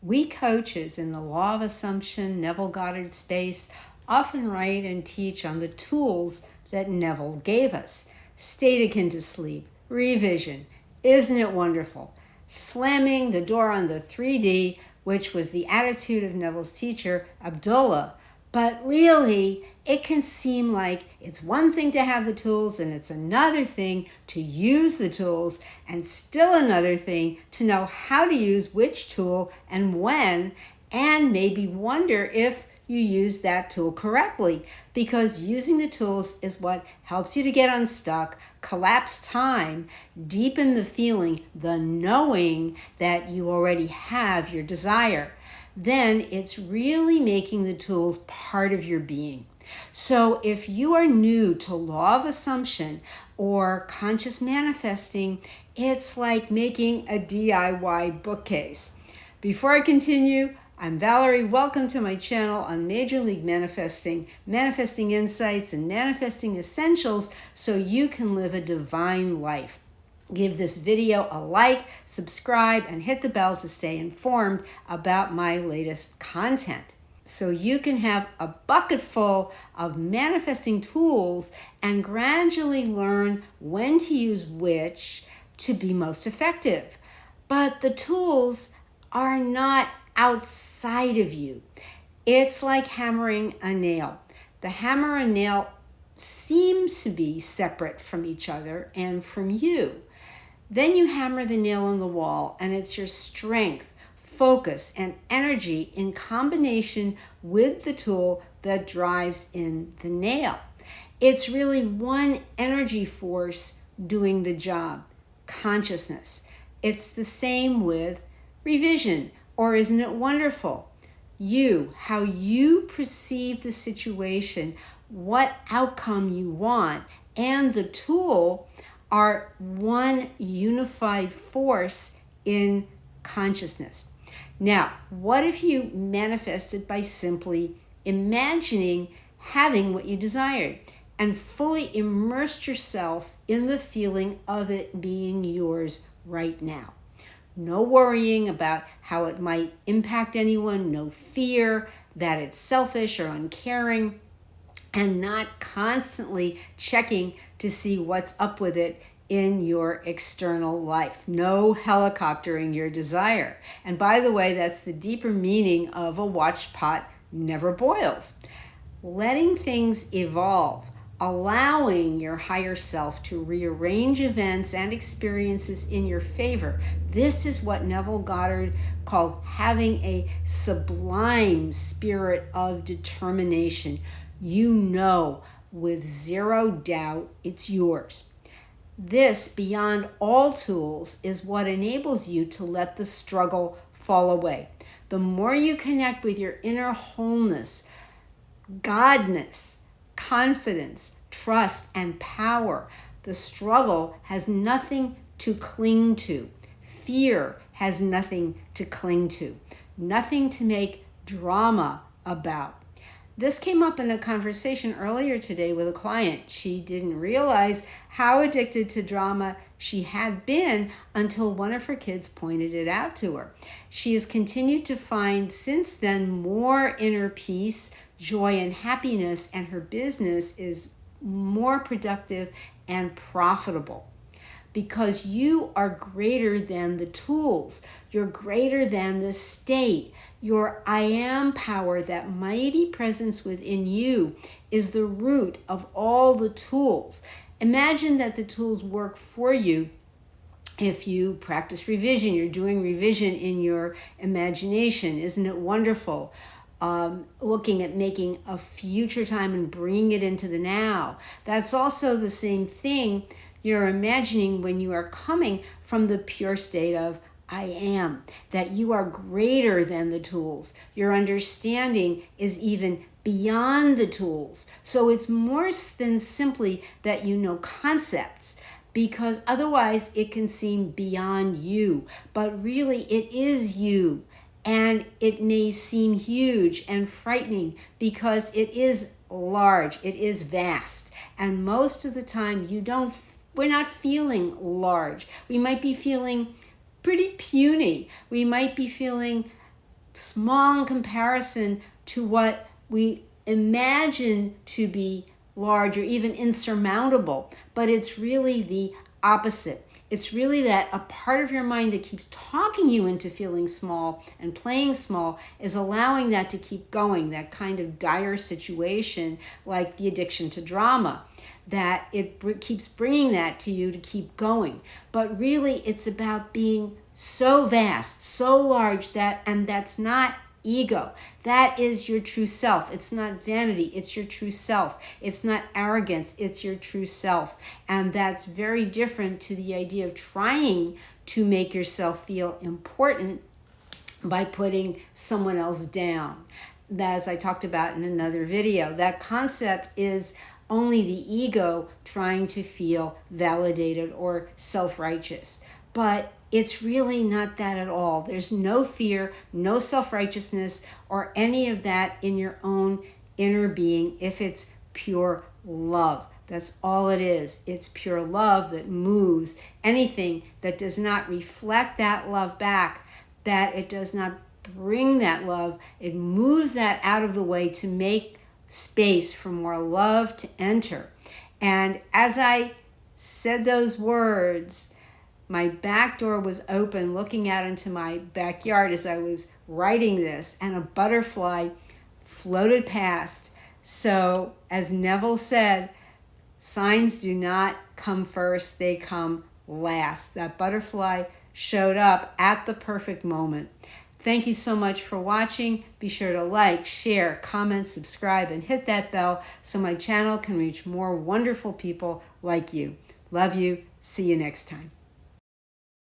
We coaches in the law of assumption, Neville Goddard space, often write and teach on the tools that Neville gave us. State akin to sleep, revision, isn't it wonderful? Slamming the door on the 3D, which was the attitude of Neville's teacher, Abdullah. But really, it can seem like it's one thing to have the tools and it's another thing to use the tools, and still another thing to know how to use which tool and when, and maybe wonder if you use that tool correctly, because using the tools is what helps you to get unstuck, collapse time, deepen the feeling, the knowing that you already have your desire. Then it's really making the tools part of your being. So if you are new to law of assumption or conscious manifesting, it's like making a DIY bookcase. Before I continue, I'm Valerie. Welcome to my channel on Major League Manifesting, manifesting insights, and manifesting essentials so you can live a divine life. Give this video a like, subscribe, and hit the bell to stay informed about my latest content, so you can have a bucket full of manifesting tools and gradually learn when to use which to be most effective. But the tools are not outside of you. It's like hammering a nail. The hammer and nail seems to be separate from each other and from you. Then you hammer the nail on the wall, and it's your strength, focus, and energy in combination with the tool that drives in the nail. It's really one energy force doing the job, consciousness. It's the same with revision, or isn't it wonderful? You, how you perceive the situation, what outcome you want, and the tool are one unified force in consciousness. Now, what if you manifested by simply imagining having what you desired and fully immersed yourself in the feeling of it being yours right now? No worrying about how it might impact anyone, no fear that it's selfish or uncaring, and not constantly checking to see what's up with it in your external life. No helicoptering your desire. And by the way, that's the deeper meaning of a watched pot never boils. Letting things evolve, allowing your higher self to rearrange events and experiences in your favor. This is what Neville Goddard called having a sublime spirit of determination. You know with zero doubt it's yours. This, beyond all tools, is what enables you to let the struggle fall away. The more you connect with your inner wholeness, godness, confidence, trust, and power, the struggle has nothing to cling to. Fear has nothing to cling to, nothing to make drama about. This came up in a conversation earlier today with a client. She didn't realize how addicted to drama she had been until one of her kids pointed it out to her. She has continued to find since then more inner peace, joy, and happiness, and her business is more productive and profitable. Because you are greater than the tools. You're greater than the state. Your I am power, that mighty presence within you, is the root of all the tools. Imagine that the tools work for you. If you practice revision, you're doing revision in your imagination. Isn't it wonderful? Looking at making a future time and bringing it into the now. That's also the same thing you're imagining when you are coming from the pure state of I am, that you are greater than the tools. Your understanding is even beyond the tools. So it's more than simply that you know concepts, because otherwise it can seem beyond you. But really it is you. And it may seem huge and frightening because it is large, it is vast. And most of the time we're not feeling large. We might be feeling pretty puny. We might be feeling small in comparison to what we imagine to be large or even insurmountable, but it's really the opposite. It's really that a part of your mind that keeps talking you into feeling small and playing small is allowing that to keep going, that kind of dire situation like the addiction to drama, that it keeps bringing that to you to keep going. But really, it's about being so vast, so large, and that's not ego. That is your true self. It's not vanity, it's your true self. It's not arrogance, it's your true self. And that's very different to the idea of trying to make yourself feel important by putting someone else down. As I talked about in another video, that concept is only the ego trying to feel validated or self-righteous. But it's really not that at all. There's no fear, no self-righteousness, or any of that in your own inner being if it's pure love. That's all it is. It's pure love that moves. Anything that does not reflect that love back, that it does not bring that love, it moves that out of the way to make space for more love to enter. And as I said those words, my back door was open, looking out into my backyard as I was writing this, and a butterfly floated past. So, as Neville said, signs do not come first, they come last. That butterfly showed up at the perfect moment. Thank you so much for watching. Be sure to like, share, comment, subscribe, and hit that bell so my channel can reach more wonderful people like you. Love you. See you next time.